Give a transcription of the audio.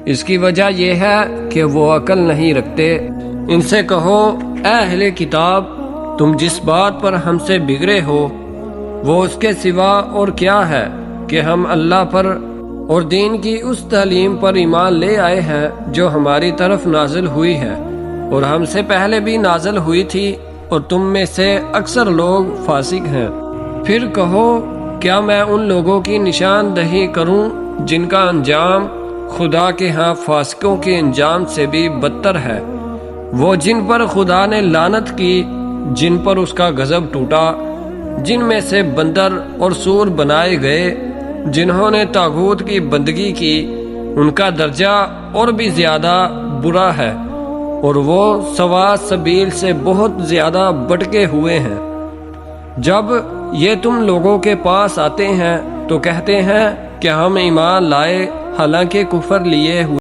اس کی وجہ یہ ہے کہ وہ عقل نہیں رکھتے۔ ان سے کہو اے اہل کتاب، تم جس بات پر ہم سے بگڑے ہو وہ اس کے سوا اور کیا ہے کہ ہم اللہ پر اور دین کی اس تعلیم پر ایمان لے آئے ہیں جو ہماری طرف نازل ہوئی ہے اور ہم سے پہلے بھی نازل ہوئی تھی، اور تم میں سے اکثر لوگ فاسق ہیں۔ پھر کہو کیا میں ان لوگوں کی نشاندہی کروں جن کا انجام خدا کے ہاں فاسقوں کے انجام سے بھی بدتر ہے؟ وہ جن پر خدا نے لعنت کی، جن پر اس کا غضب ٹوٹا، جن میں سے بندر اور سور بنائے گئے، جنہوں نے طاغوت کی بندگی کی، ان کا درجہ اور بھی زیادہ برا ہے، اور وہ سوا سبیل سے بہت زیادہ بھٹکے ہوئے ہیں۔ جب یہ تم لوگوں کے پاس آتے ہیں تو کہتے ہیں کہ ہم ایمان لائے، حالانکہ کفر لیے ہوئے